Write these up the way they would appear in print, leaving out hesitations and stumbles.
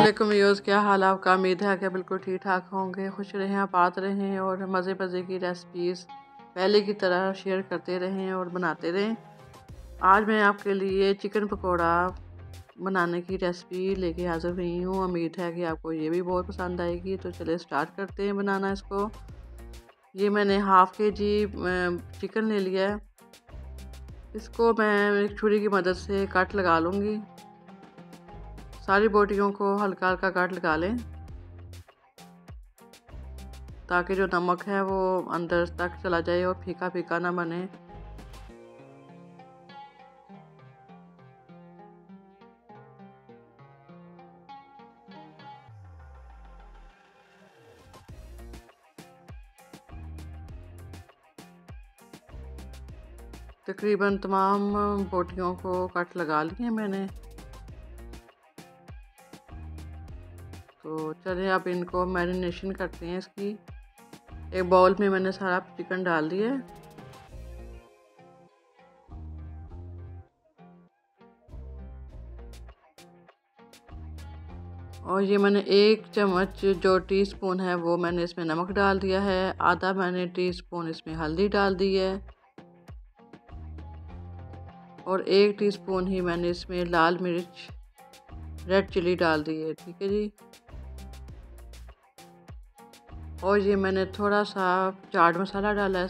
अस्सलामुअलैकुम व्यूअर्स, क्या हाल आपका। उम्मीद है कि बिल्कुल ठीक ठाक होंगे, खुश रहें, आबाद रहें और मज़े मज़े की रेसिपीज़ पहले की तरह शेयर करते रहें और बनाते रहें। आज मैं आपके लिए चिकन पकोड़ा बनाने की रेसिपी लेके हाज़िर हुई हूँ। उम्मीद है कि आपको ये भी बहुत पसंद आएगी। तो चलिए स्टार्ट करते हैं बनाना इसको। ये मैंने हाफ़ KG चिकन ले लिया है। इसको मैं एक छुरी की मदद से कट लगा लूँगी। सारी बोटियों को हल्का हल्का कट लगा लें ताकि जो नमक है वो अंदर तक चला जाए और फीका फीका ना बने। तकरीबन तमाम बोटियों को कट लगा लिए मैंने। तो चलिए अब इनको मैरिनेशन करते हैं इसकी। एक बाउल में मैंने सारा चिकन डाल दिया है और ये मैंने 1 चम्मच जो टीस्पून है वो मैंने इसमें नमक डाल दिया है। आधा मैंने टीस्पून इसमें हल्दी डाल दी है और 1 टीस्पून ही मैंने इसमें लाल मिर्च रेड चिली डाल दी है। ठीक है जी। और ये मैंने थोड़ा सा चाट मसाला डाला है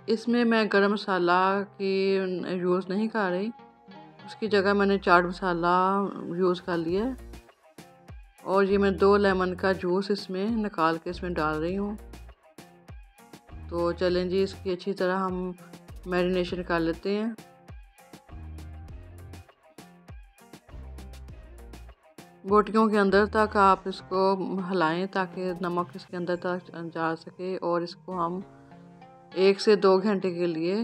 इसमें मैं गरम मसाला की यूज़ नहीं कर रही, उसकी जगह मैंने चाट मसाला यूज़ कर लिया है। और ये मैं 2 लेमन का जूस इसमें निकाल के इसमें डाल रही हूँ। तो चलें जी, इसकी अच्छी तरह हम मैरिनेशन कर लेते हैं। बोटियों के अंदर तक आप इसको हिलाएं ताकि नमक इसके अंदर तक जा सके और इसको हम 1 से 2 घंटे के लिए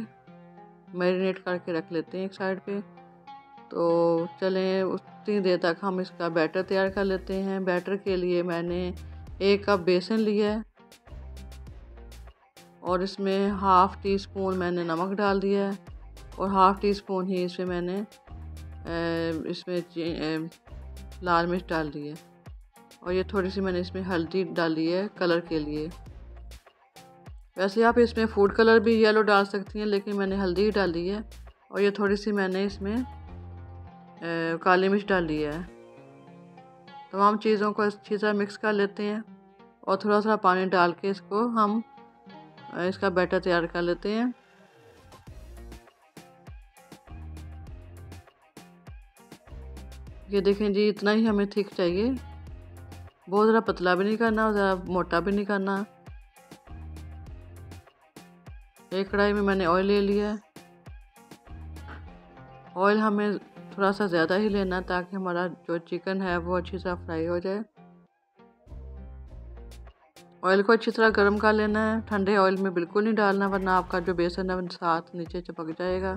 मैरिनेट करके रख लेते हैं एक साइड पे। तो चलें उतनी देर तक हम इसका बैटर तैयार कर लेते हैं। बैटर के लिए मैंने 1 कप बेसन लिया है और इसमें हाफ़ टी स्पून मैंने नमक डाल दिया है और हाफ़ टी स्पून ही इसमें मैंने इसमें लाल मिर्च डाल दी है और ये थोड़ी सी मैंने इसमें हल्दी डाली है कलर के लिए। वैसे आप इसमें फूड कलर भी येलो डाल सकती हैं, लेकिन मैंने हल्दी ही डाली है। और ये थोड़ी सी मैंने इसमें काली मिर्च डाली है। तमाम चीज़ों को अच्छी तरह मिक्स कर लेते हैं और थोड़ा सा पानी डाल के इसको हम इसका बैटर तैयार कर लेते हैं। ये देखें जी, इतना ही हमें थिक चाहिए, बहुत ज़्यादा पतला भी नहीं करना और ज़्यादा मोटा भी नहीं करना। एक कढ़ाई में मैंने ऑयल ले लिया है। ऑयल हमें थोड़ा सा ज़्यादा ही लेना ताकि हमारा जो चिकन है वो अच्छी तरह फ्राई हो जाए। ऑयल को अच्छी तरह गर्म कर लेना है, ठंडे ऑयल में बिल्कुल नहीं डालना वरना आपका जो बेसन है साथ नीचे चिपक जाएगा।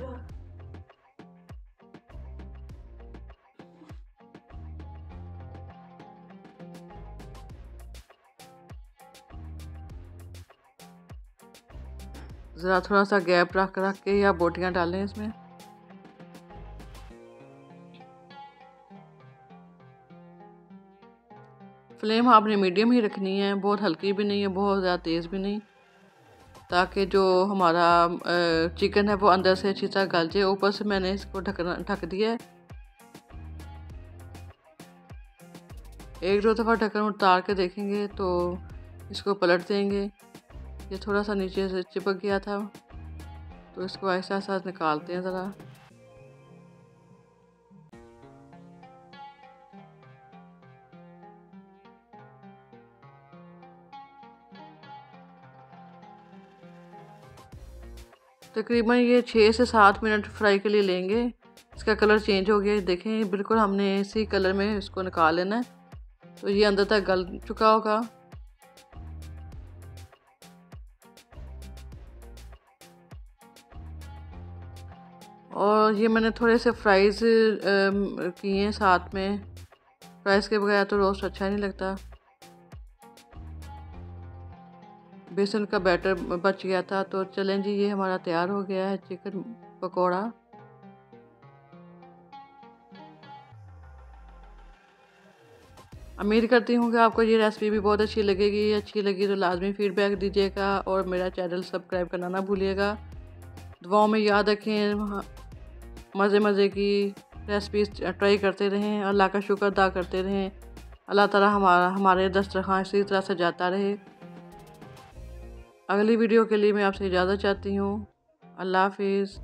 ज़रा थोड़ा सा गैप रख के या बोटियां डालें इसमें। फ्लेम आपने मीडियम ही रखनी है, बहुत हल्की भी नहीं है, बहुत ज़्यादा तेज़ भी नहीं, ताकि जो हमारा चिकन है वो अंदर से अच्छी तरह गल जाए। ऊपर से मैंने इसको ढक दिया है। 1-2 दफ़ा ढक्कन उतार के देखेंगे तो इसको पलट देंगे। ये थोड़ा सा नीचे से चिपक गया था तो इसको ऐसा ऐसा निकालते हैं ज़रा। तकरीबन ये 6 से 7 मिनट फ्राई के लिए लेंगे। इसका कलर चेंज हो गया, देखें बिल्कुल हमने इसी कलर में इसको निकाल लेना है। तो ये अंदर तक गल चुका होगा। और ये मैंने थोड़े से फ्राइज़ किए हैं साथ में। फ्राइज़ के बगैर तो रोस्ट अच्छा नहीं लगता। बेसन का बैटर बच गया था। तो चलें जी, ये हमारा तैयार हो गया है चिकन पकोड़ा। उम्मीद करती हूँ कि आपको ये रेसिपी भी बहुत अच्छी लगेगी। अच्छी लगी तो लाजमी फ़ीडबैक दीजिएगा और मेरा चैनल सब्सक्राइब करना ना भूलिएगा। दुआओं में याद रखें, मज़े मज़े की रेसिपीज ट्राई करते रहें, अल्लाह का शुक्र अदा करते रहें। अल्लाह ताला हमारे दस्तरखान इसी तरह से जाता रहे। अगली वीडियो के लिए मैं आपसे इजाज़त चाहती हूँ। अल्लाह हाफिज़।